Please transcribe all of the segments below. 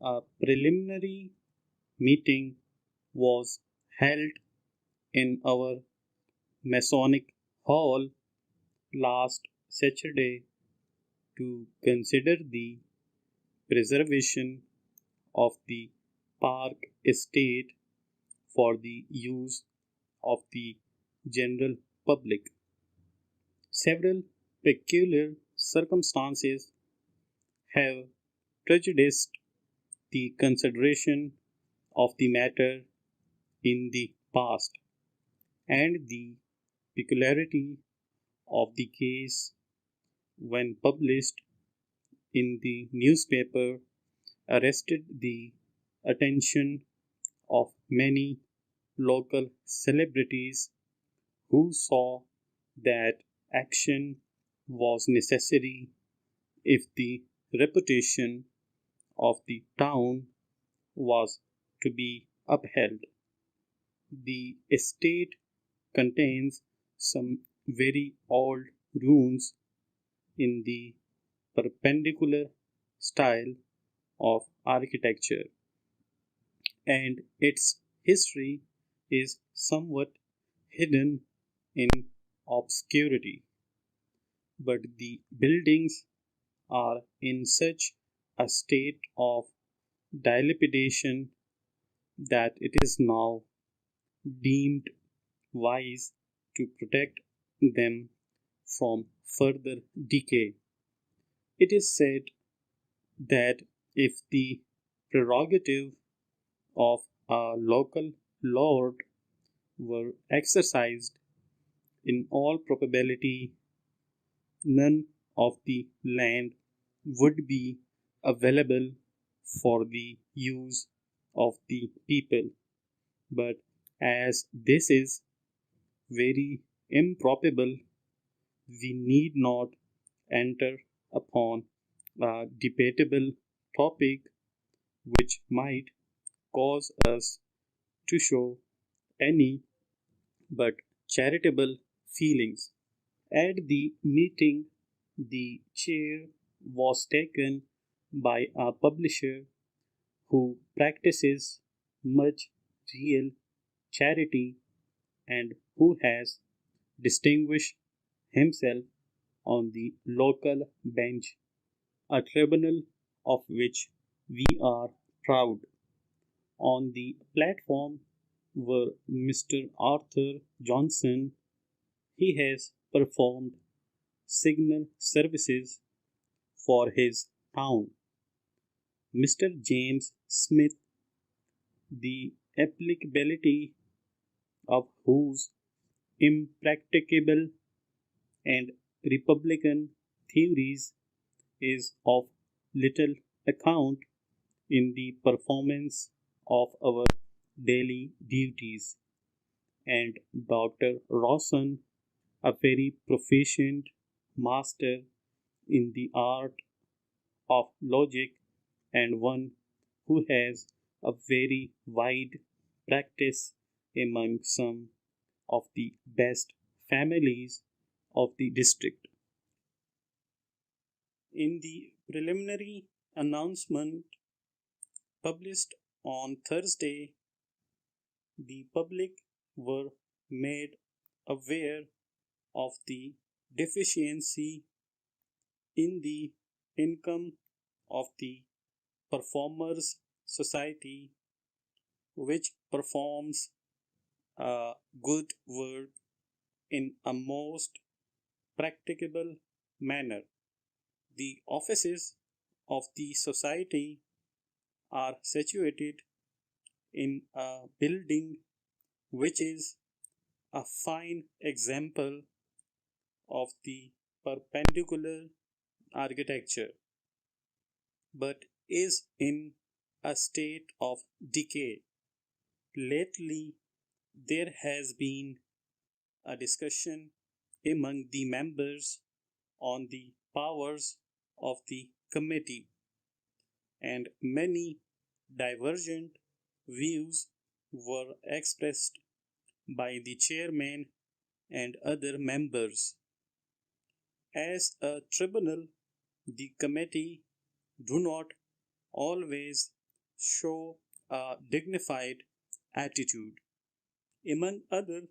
A preliminary meeting was held in our Masonic Hall last Saturday to consider the preservation of the park estate for the use of the general public. Several peculiar circumstances have prejudiced the consideration of the matter in the past, and the peculiarity of the case, when published in the newspaper, arrested the attention of many local celebrities who saw that action was necessary if the reputation of the town was to be upheld. The estate contains some very old ruins in the perpendicular style of architecture, and its history is somewhat hidden in obscurity. But the buildings are in such a state of dilapidation that it is now deemed wise to protect them from further decay. It is said that if the prerogative of a local lord were exercised, in all probability none of the land would be available for the use of the people. But as this is very improbable, we need not enter upon a debatable topic which might cause us to show any but charitable feelings. At the meeting, the chair was taken by a publisher who practices much real charity and who has distinguished himself on the local bench, a tribunal of which we are proud. On the platform were Mr. Arthur Johnson. He has performed signal services for his town. Mr. James Smith, the applicability of whose impracticable and republican theories is of little account in the performance of our daily duties, and Dr. Rawson, a very proficient master in the art of logic and one who has a very wide practice among some of the best families of the district. In the preliminary announcement published on Thursday, the public were made aware of the deficiency in the income of the Performers Society, which performs good work in a most practicable manner. The offices of the society are situated in a building which is a fine example of the perpendicular architecture, but is in a state of decay. Lately, there has been a discussion among the members on the powers of the committee, and many divergent views were expressed by the chairman and other members. As a tribunal, the committee do not always show a dignified attitude. Among other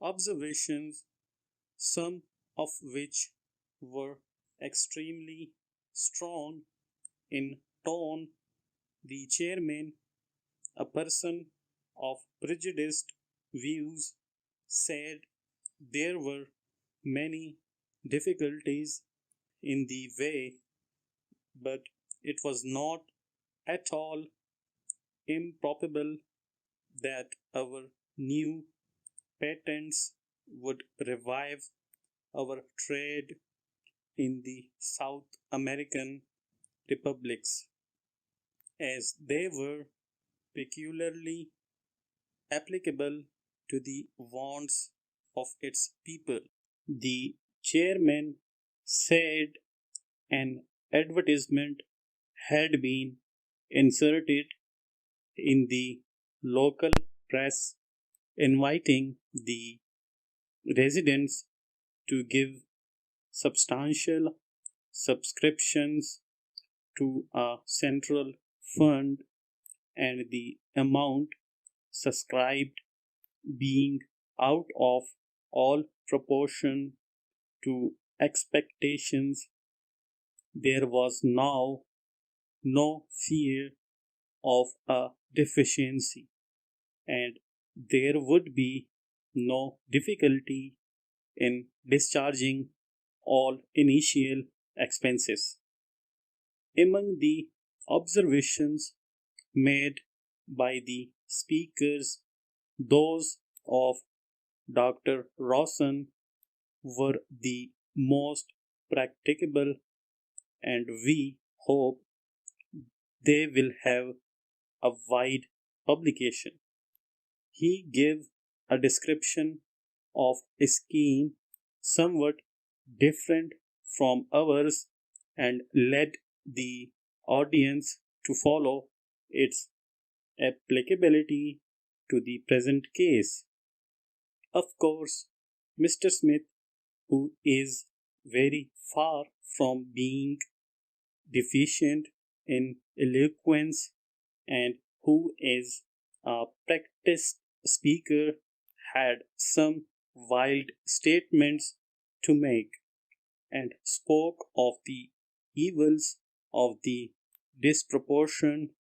observations, some of which were extremely strong in tone, the chairman, a person of prejudiced views, said there were many difficulties in the way, but it was not at all improbable that our new patents would revive our trade in the South American republics, as they were peculiarly applicable to the wants of its people. The chairman said an advertisement had been inserted in the local press inviting the residents to give substantial subscriptions to a central fund, and the amount subscribed being out of all proportion to expectations, there was now no fear of a deficiency, and there would be no difficulty in discharging all initial expenses. Among the observations made by the speakers, those of Dr. Rawson were the most practicable, and we hope they will have a wide publication. He gave a description of a scheme somewhat different from ours and led the audience to follow its applicability to the present case. Of course, Mr. Smith, who is very far from being deficient in eloquence and who is a practiced speaker, had some wild statements to make and spoke of the evils of the disproportion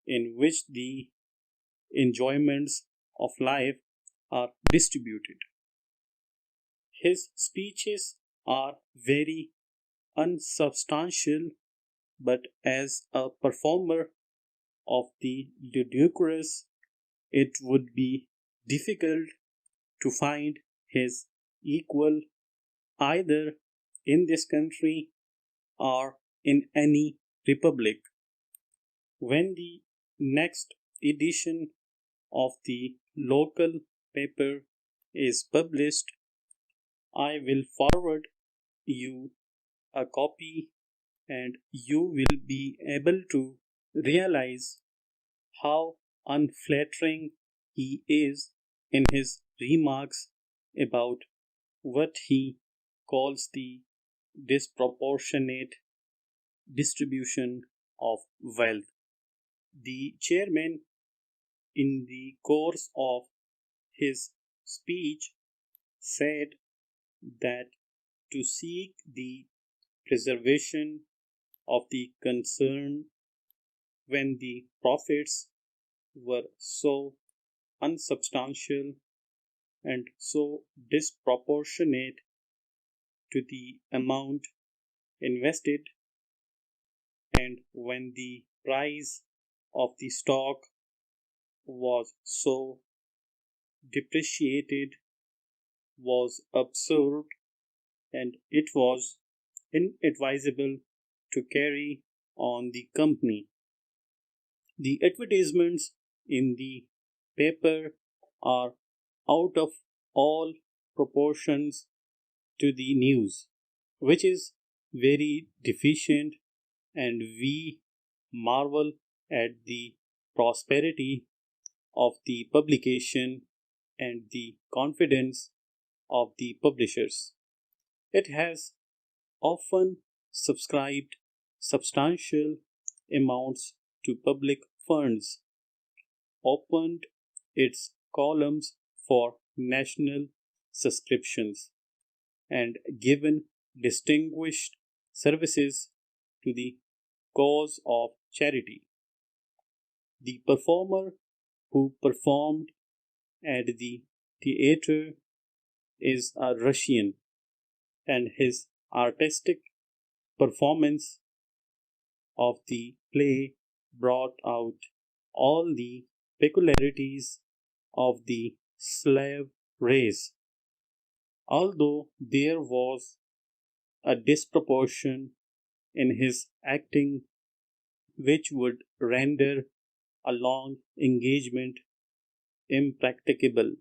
in which the enjoyments of life are distributed. His speeches are very unsubstantial, but as a performer of the ludicrous, it would be difficult to find his equal either in this country or in any republic. When the next edition of the local paper is published, I will forward you a copy and you will be able to realize how unflattering he is in his remarks about what he calls the disproportionate distribution of wealth. The chairman, in the course of his speech, said that to seek the preservation of the concern when the profits were so unsubstantial and so disproportionate to the amount invested, and when the price of the stock was so depreciated, was absurd, and it was inadvisable to carry on the company. The advertisements in the paper are out of all proportions to the news, which is very deficient, and we marvel at the prosperity of the publication and the confidence of the publishers. It has often subscribed substantial amounts to public funds opened its columns for national subscriptions and given distinguished services to the cause of charity. The performer who performed at the theater is a Russian, and his artistic performance of the play brought out all the peculiarities of the slave race. Although there was a disproportion in his acting which would render a long engagement impracticable.